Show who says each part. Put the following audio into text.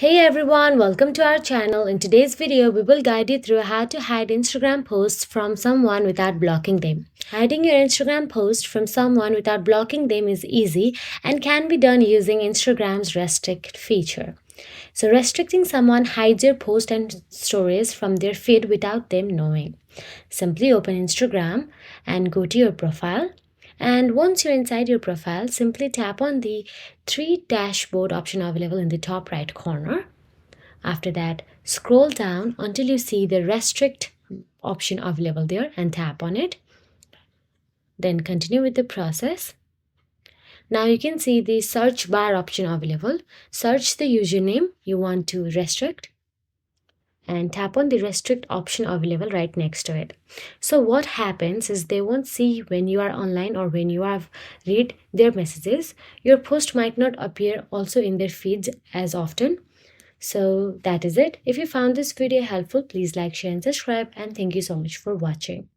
Speaker 1: Hey everyone, welcome to our channel. In today's video, we will guide you through how to hide Instagram posts from someone without blocking them. Hiding your Instagram post from someone without blocking them is easy and can be done using Instagram's restrict feature. So restricting someone hides your post and stories from their feed without them knowing. Simply open Instagram and go to your profile. And once you're inside your profile, simply tap on the three dashboard option available in the top right corner. After that, scroll down until you see the restrict option available there and tap on it. Then continue with the process. Now you can see the search bar option available. Search the username you want to restrict and tap on the restrict option available right next to it. So what happens is they won't see when you are online or when you have read their messages. Your post might not appear also in their feeds as often. So that is it. If you found this video helpful, please like, share and subscribe, and thank you so much for watching.